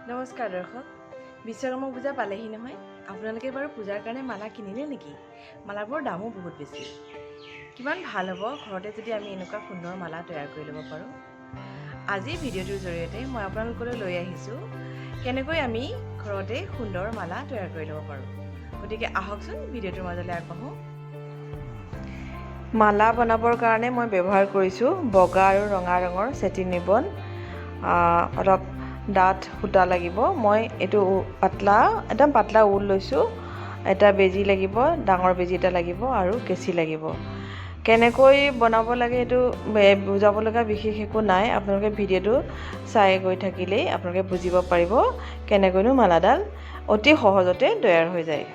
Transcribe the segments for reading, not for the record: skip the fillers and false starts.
নমস্কাৰ দৰ্শক, বিশ্বকৰ্মা পূজা পালেহি নহয়। আপোনালোকে বাৰু পূজাৰ কাৰণে মালা কিনিলে নেকি? মালাবোৰৰ দামো বহুত বেছি। কিমান ভাল হ'ব ঘৰতে যদি আমি এনেকুৱা সুন্দৰ মালা তৈয়াৰ কৰি ল'ব পাৰোঁ। আজিৰ ভিডিঅ'টোৰ জৰিয়তে মই আপোনালোকলৈ লৈ আহিছোঁ কেনেকৈ আমি ঘৰতে সুন্দৰ মালা তৈয়াৰ কৰি ল'ব পাৰোঁ। গতিকে আহকচোন ভিডিঅ'টোৰ মাজলৈ আগবাঢ়োঁ। মালা বনাবৰ কাৰণে মই ব্যৱহাৰ কৰিছোঁ বগা আৰু ৰঙা ৰঙৰ চেটিন ৰিবন। অলপ ডাঠ সূতা লাগিব। মই এইটো একদম পাতলা ঊল লৈছোঁ। এটা বেজি লাগিব, ডাঙৰ বেজি এটা লাগিব আৰু কেঁচি লাগিব। কেনেকৈ বনাব লাগে এইটো বুজাব লগা বিশেষ একো নাই। আপোনালোকে ভিডিঅ'টো চাই গৈ থাকিলেই আপোনালোকে বুজিব পাৰিব কেনেকৈনো মালাডাল অতি সহজতে তৈয়াৰ হৈ যায়।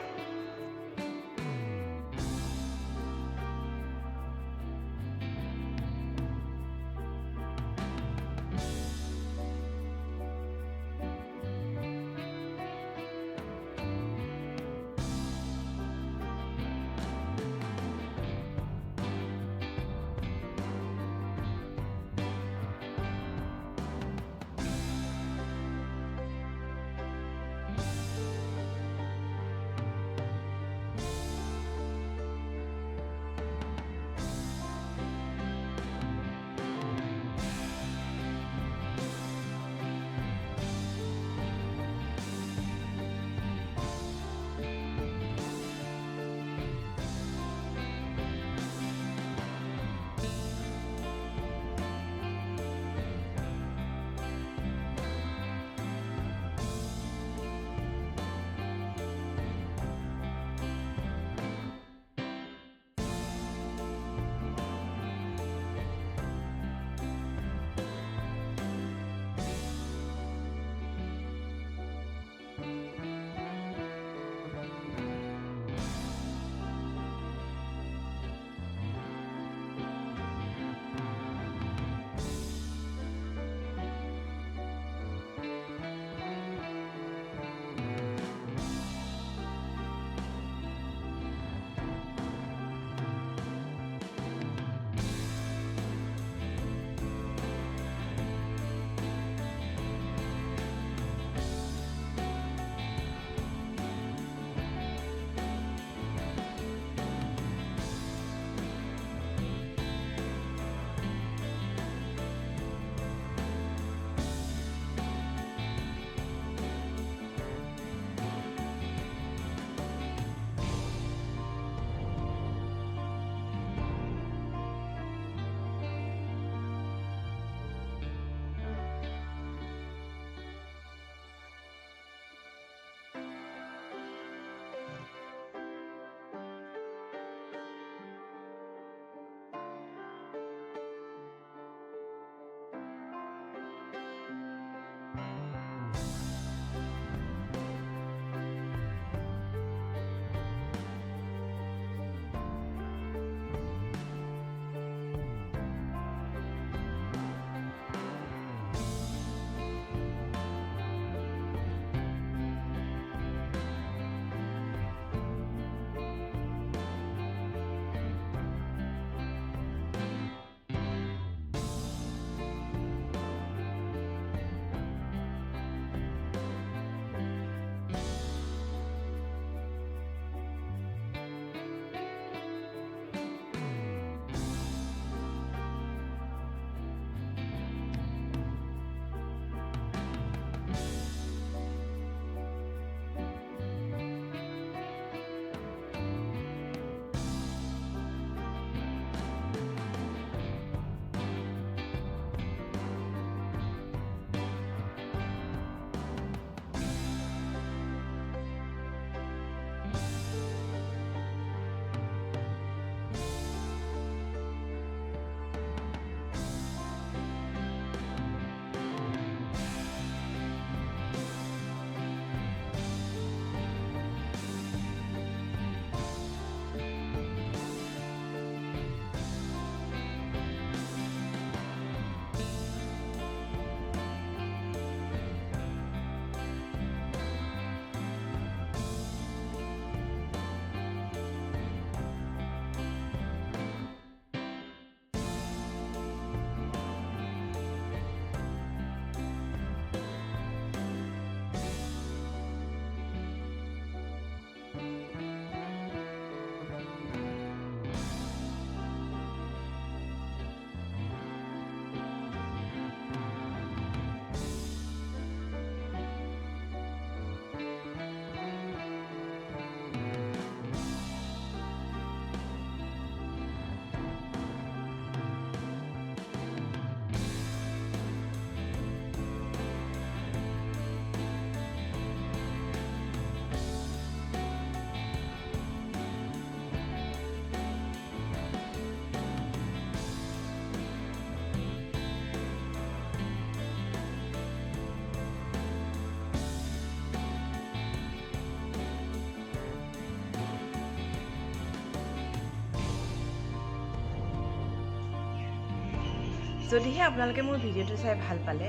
যদিহে আপোনালোকে মোৰ ভিডিঅ'টো চাই ভাল পালে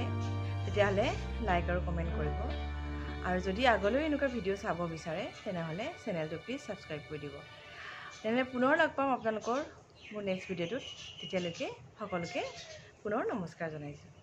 তেতিয়াহ'লে লাইক আৰু কমেণ্ট কৰিব আৰু যদি আগলৈও এনেকুৱা ভিডিঅ' চাব বিচাৰে তেনেহ'লে চেনেলটো প্লিজ ছাবস্ক্ৰাইব কৰি দিব তেনেহ'লে পুনৰ লগ পাম আপোনালোকৰ মোৰ নেক্সট ভিডিঅ'টোত তেতিয়ালৈকে সকলোকে পুনৰ নমস্কাৰ জনাইছোঁ